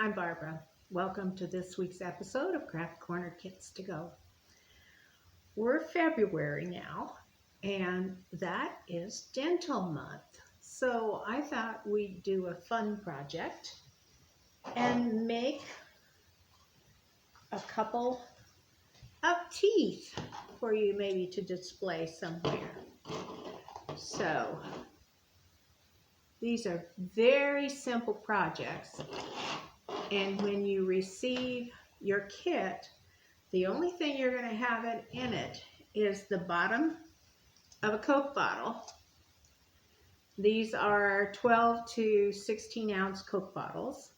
I'm Barbara. Welcome to this week's episode of Craft Corner Kits to Go. We're February now, and that is dental month. So I thought we'd do a fun project and make a couple of teeth for you maybe to display somewhere. So these are very simple projects. And when you receive your kit, the only thing you're going to have in it is the bottom of a Coke bottle. These are 12 to 16 ounce Coke bottles.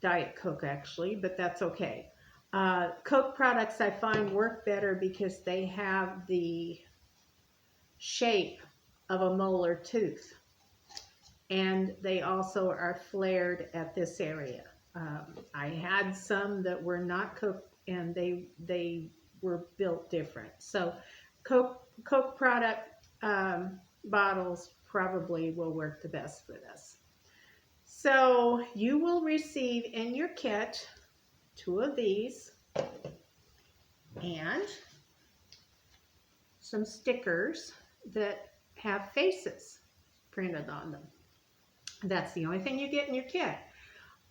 Diet Coke actually, but that's okay. Coke products I find work better because they have the shape of a molar tooth. And they also are flared at this area. I had some that were not Coke, and they were built different. So Coke product bottles probably will work the best for this. So you will receive in your kit 2 of these and some stickers that have faces printed on them. That's the only thing you get in your kit.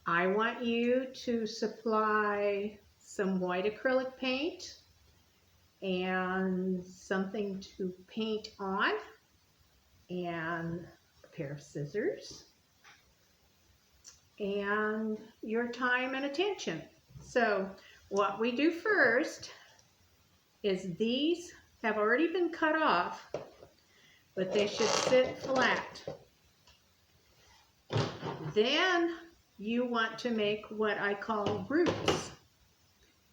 I want you to supply some white acrylic paint and something to paint on and a pair of scissors and your time and attention. So what we do first is these have already been cut off, but they should sit flat. Then you want to make what I call roots.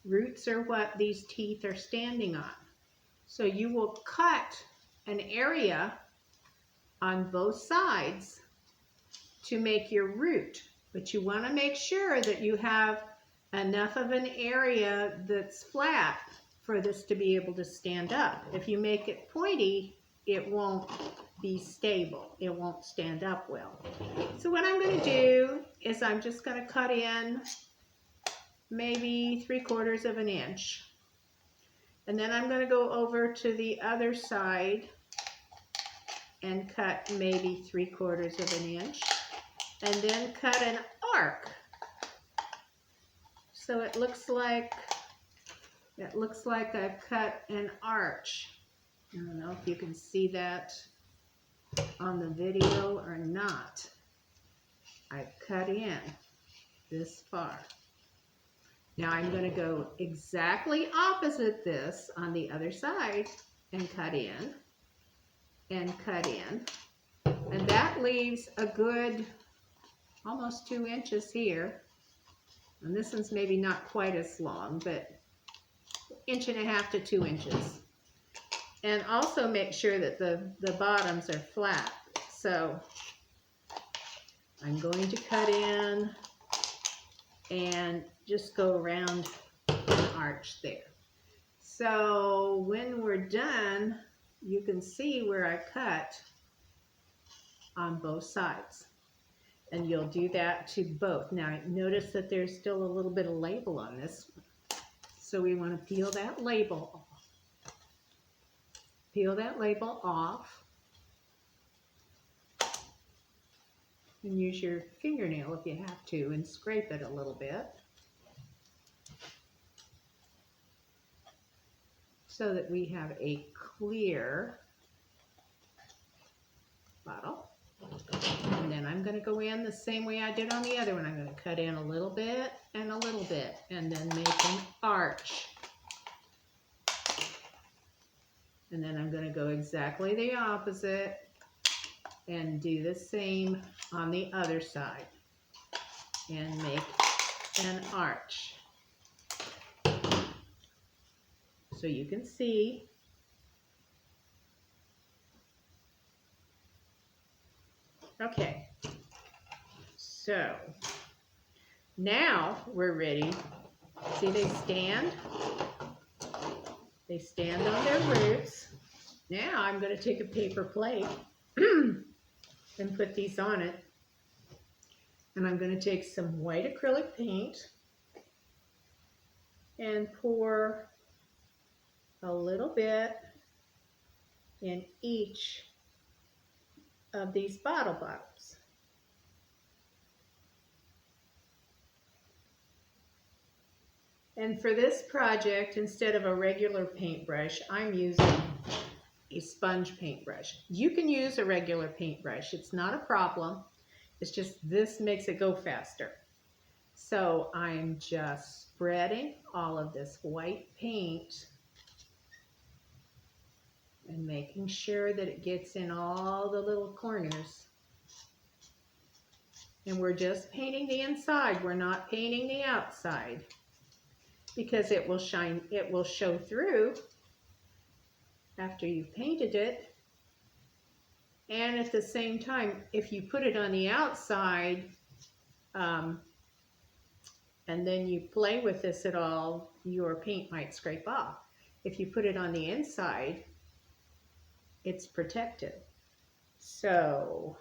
Roots are what these teeth are standing on. So you will cut an area on both sides to make your root. But you want to make sure that you have enough of an area that's flat for this to be able to stand up. If you make it pointy, it won't be stable. It won't stand up well. So what I'm going to do is I'm just going to cut in maybe 3/4 of an inch. And then I'm going to go over to the other side and cut maybe 3/4 of an inch. And then cut an arc. So it looks like I've cut an arch. I don't know if you can see that on the video or not. I've cut in this far. Now I'm going to go exactly opposite this on the other side and cut in and cut in. And that leaves a good almost 2 inches here. And this one's maybe not quite as long, but 1.5 to 2 inches. And also make sure that the bottoms are flat. So I'm going to cut in and just go around an arch there. So when we're done, you can see where I cut on both sides. And you'll do that to both. Now notice that there's still a little bit of label on this one. So we want to peel that label off. Peel that label off and use your fingernail if you have to and scrape it a little bit so that we have a clear bottle. And then I'm going to go in the same way I did on the other one. I'm going to cut in a little bit and a little bit and then make an arch. And then I'm going to go exactly the opposite and do the same on the other side and make an arch. So you can see okay, so now we're ready. See, they stand on their roots. Now I'm going to take a paper plate and put these on it. And I'm going to take some white acrylic paint and pour a little bit in each of these bottle bottoms. And for this project, instead of a regular paintbrush, I'm using a sponge paintbrush. You can use a regular paintbrush. It's not a problem. It's just this makes it go faster. So I'm just spreading all of this white paint and making sure that it gets in all the little corners. And we're just painting the inside. We're not painting the outside because it will shine, it will show through after you've painted it. And at the same time, if you put it on the outside, and then you play with this at all, your paint might scrape off. If you put it on the inside, it's protected. So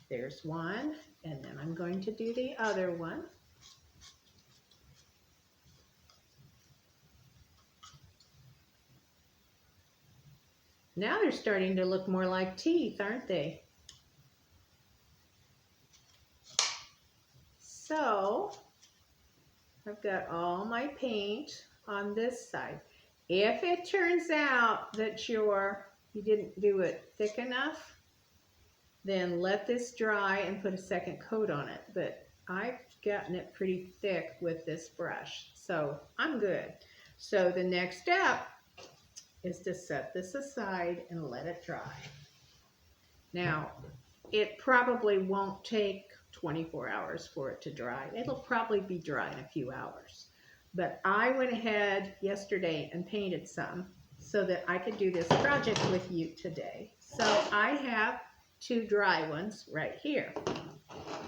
there's one, and then I'm going to do the other one. Now they're starting to look more like teeth, aren't they? So I've got all my paint on this side. If it turns out that you didn't do it thick enough, then let this dry and put a second coat on it. But I've gotten it pretty thick with this brush, so I'm good. So the next step is to set this aside and let it dry. Now, it probably won't take 24 hours for it to dry. It'll probably be dry in a few hours. But I went ahead yesterday and painted some so that I could do this project with you today. So I have 2 dry ones right here.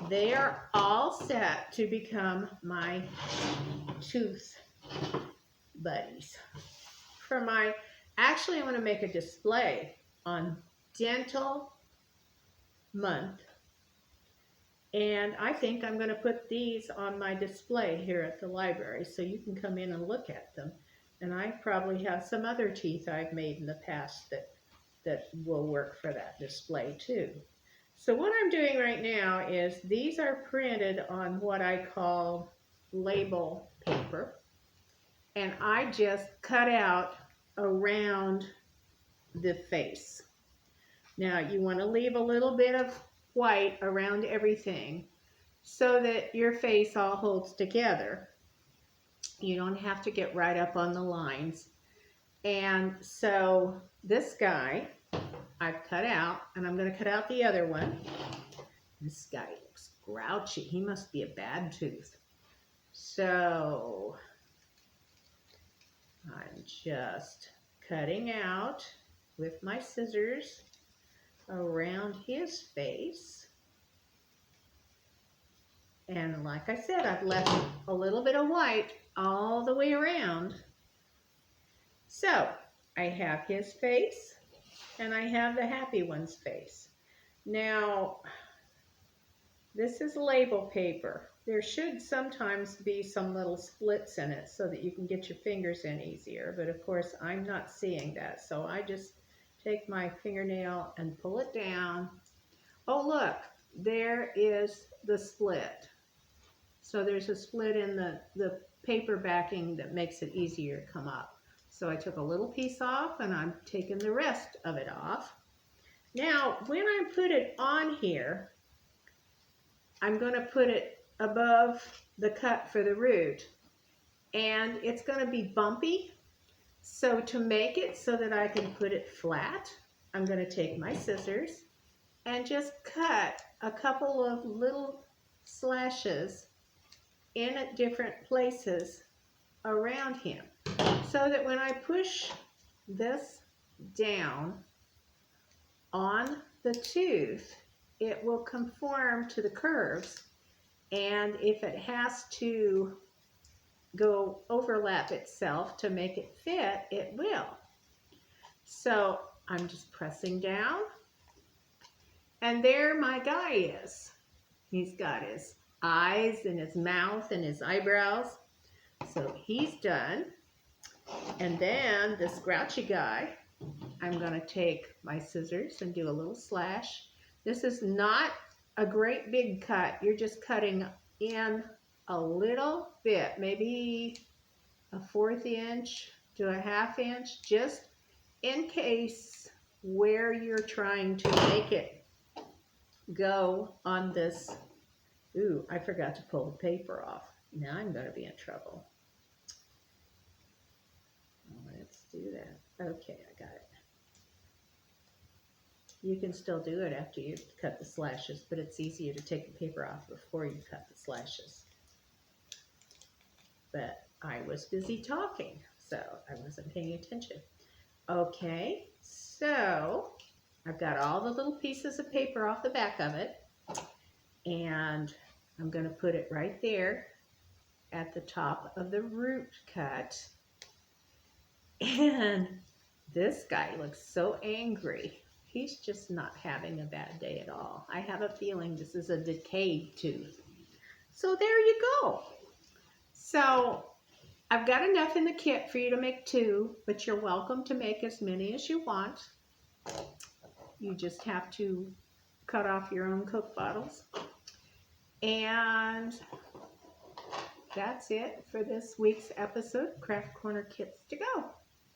They are all set to become my tooth buddies. Actually, I want to make a display on Dental Month. And I think I'm going to put these on my display here at the library so you can come in and look at them. And I probably have some other teeth I've made in the past that will work for that display too. So what I'm doing right now is these are printed on what I call label paper. And I just cut out around the face. Now you want to leave a little bit of white around everything so that your face all holds together. You don't have to get right up on the lines. And so this guy I've cut out, and I'm going to cut out the other one. This guy looks grouchy. He must be a bad tooth. So I'm just cutting out with my scissors around his face. And like I said, I've left a little bit of white all the way around. So I have his face and I have the happy one's face. Now, this is label paper. There should sometimes be some little splits in it so that you can get your fingers in easier. But of course, I'm not seeing that. So I just take my fingernail and pull it down. Oh, look, there is the split. So there's a split in the paper backing that makes it easier to come up. So I took a little piece off and I'm taking the rest of it off. Now, when I put it on here, I'm going to put it above the cut for the root. And it's going to be bumpy. So to make it so that I can put it flat, I'm going to take my scissors and just cut a couple of little slashes in at different places around him, so that when I push this down on the tooth, it will conform to the curves, and if it has to go overlap itself to make it fit, it will. So I'm just pressing down, and there my guy is. He's got his eyes and his mouth and his eyebrows. So he's done. And then this grouchy guy, I'm going to take my scissors and do a little slash. This is not a great big cut. You're just cutting in a little bit, maybe a 1/4 inch to a 1/2 inch, just in case where you're trying to make it go on this. Ooh, I forgot to pull the paper off. Now I'm going to be in trouble. Let's do that. Okay, I got it. You can still do it after you cut the slashes, but it's easier to take the paper off before you cut the slashes. But I was busy talking, so I wasn't paying attention. Okay, so I've got all the little pieces of paper off the back of it, and I'm going to put it right there at the top of the root cut. And this guy looks so angry. He's just not having a bad day at all. I have a feeling this is a decayed tooth. So there you go. So I've got enough in the kit for you to make 2, but you're welcome to make as many as you want. You just have to cut off your own Coke bottles. And that's it for this week's episode of Craft Corner Kits to Go.